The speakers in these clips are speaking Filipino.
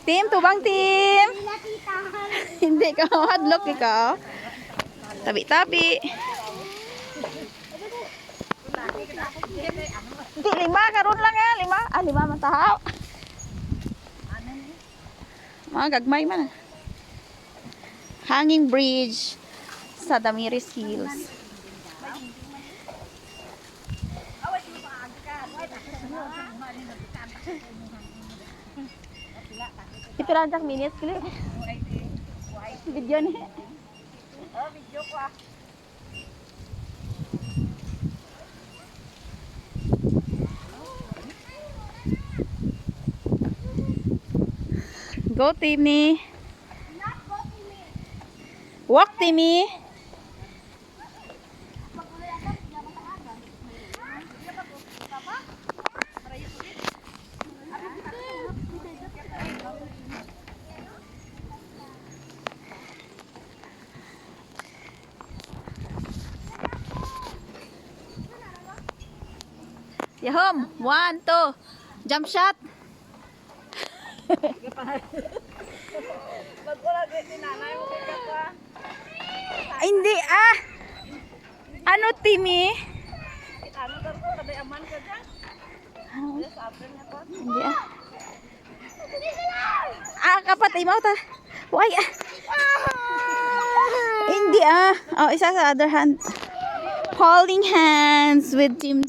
Team, tubang team. Hindi ka hadlock ikaw. Tabi-tabi. Di lima karon lang ya, lima. Lima man tahaw. Mga gagmay man. Hanging bridge sa Damiris Hills. Ito lang jak minutes kili. Video ni. Oh, video ko ah. Go Timmy. Walk Timmy. Yahom! 1, 2. Jump shot! Hindi ah! Ano Timmy? Hindi ah. Kapatay mo ta. Why ah? Hindi ah. Oh, isa sa other hand. Holding hands with Team.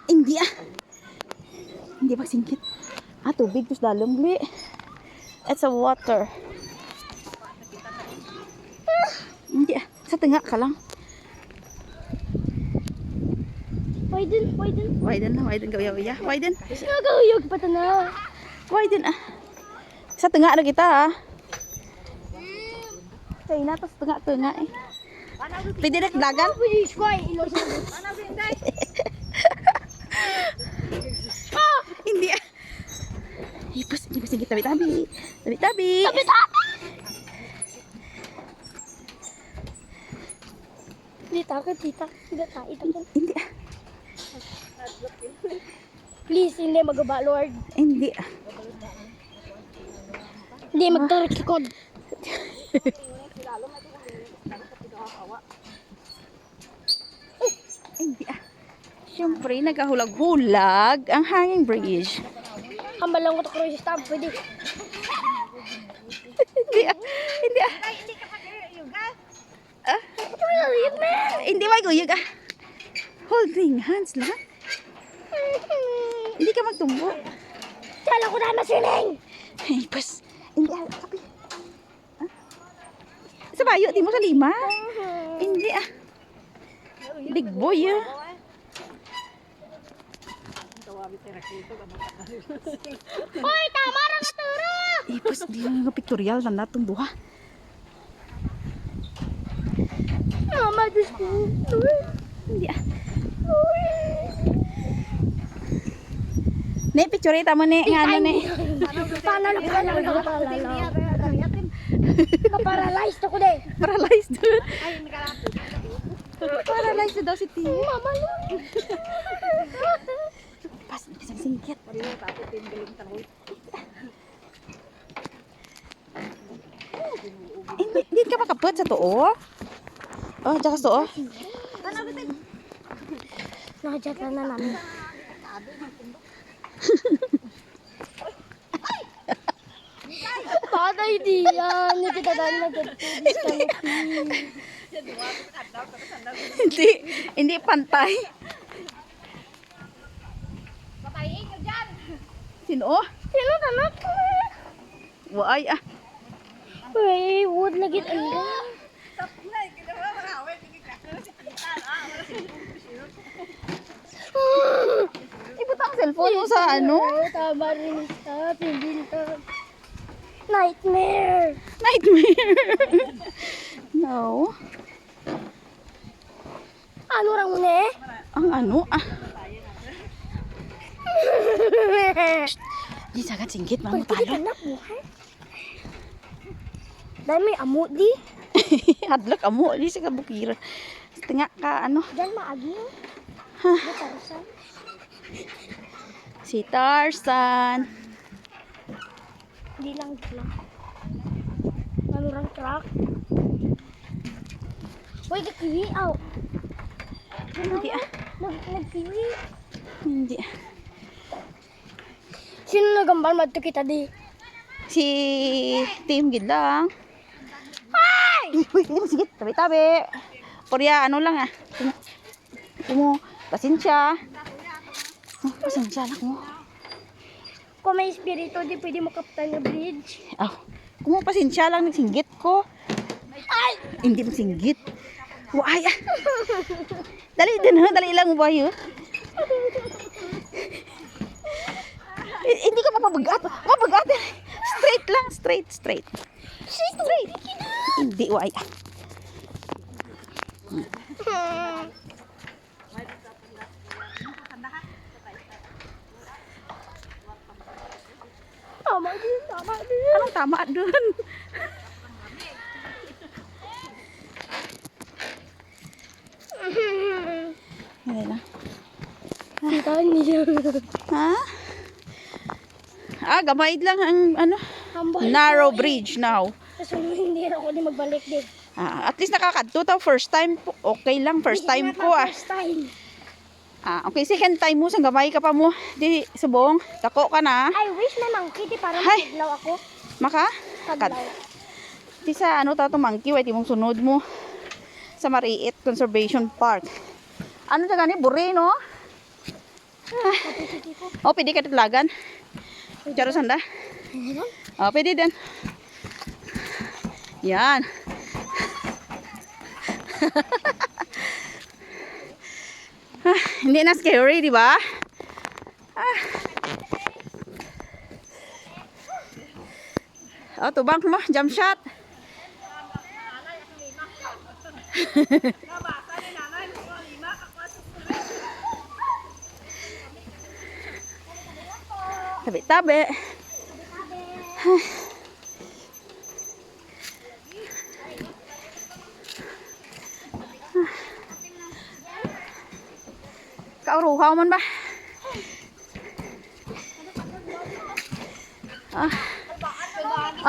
Hindi ah. Hindi magsingkit. Tubig terus dalam beli. It's a water. Hindi ah. Sa tengah ka lang. Widen gawya. Widen. Nagahuyog pa ta na. Widen ah. Sa tengah na kita ah. Sa ina tas tengah eh. Pwede na dagan? Hindi ah. Ipos kita tabi-tabi. Tita. Hindi ah. Please, hindi magaba, Lord. Hindi ah. Hindi magtarik likod. Hindi ah. Siyempre, nagahulag-hulag ang hanging bridge. Hambal lang ko to cruise stamp, pwede. Hindi ah. Hindi maguyog ah. Holding hands lang. Hindi ka magtumbo. Kala ko na masiling. Ay, pas. Hindi ah. Sabi. Sa bayo, di mo sa lima? Hindi ah. Big boy ah. Hoy, tama ra nga turo. Ipos, di nga pictorial na natong duha. Mama, Diyos ko. Hindi ah. Ne, picture mo ne. Nga ano ne. Paano na pala Ka-paralyzed ako de. Paralyzed. Paralyzed daw si Tia. Mama no. Pas, isang singkit. Hindi ka makapot sa tuo. Oh, tsaka sa tuo. Nakajata na namin. Tatay di yan. Hindi kita dahil nag-tudis kami. Hindi pantay. Patayin nyo dyan. Sino? Sino tanak? Why ah. Uy, wood lagi anda. Ibut ang cellphone mo sa ano? Tama rin sa pinbinta. Nightmare. No. Ano rang mo ne? Ang ano ah. Di sagad singgit man mo talo. Anak buhay. Dahil may amo di. Hadlok amo di sa kabukira. Tengah ka ano. Diyan maagi. Ha. Si Tarzan. Hindi lang. Ano lang truck? Uy, nagkiwi. Aw. Hindi ah. Nagkiwi. Hindi. Sino nagambal madto kita di? Si Team Gid lang. Ay! Uy, sige, tabi-tabi. Porya, ano lang ah. Pasensya. Oh, pasensya lang mo. Kung may espiritu, di pwede makaptan yung bridge. Oh, pasensya lang, nagsinggit ko. Ay! Hindi mo singgit. Why? Dali din ha, dali lang mo ba yun? Hindi ka mapabagat. Mabagat. Straight lang, straight. Hindi, why? Tama din. Anong tama dun? Hindi na. Kita niya. Ha? Gamay lang ang ano, Hambal narrow ko, bridge now. Kasi hindi ako di magbalik din. At least nakakadto ta first time po. Okay lang, first time ko ah. First time. Okay, second time mo, sang gamay ka pa mo. Di, subong, dako ka na. I wish may monkey di para Hay. maglaw ako. Maka? Kadlaw. Di sa ano ta to monkey, wait mong sunod mo. Sa Mariit Conservation Park. Ano ta gani, buri no? Kapititi ko. Oh, pwede ka taglagan. Jaro sanda. Oh, pwede din. Yan. Hindi na scary, di ba? Oh, tubang mo, jump shot. Tabi-tabi. Kauruhaw man ba?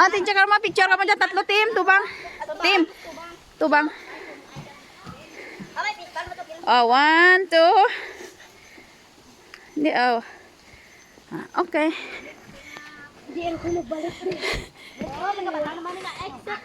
Tinsya ka naman, picture ka mo dyan, tatlo team, tubang. Team, tubang. 1, 2. Hindi, okay. Hindi ako magbalik din. Oo, nagkabala naman na exit.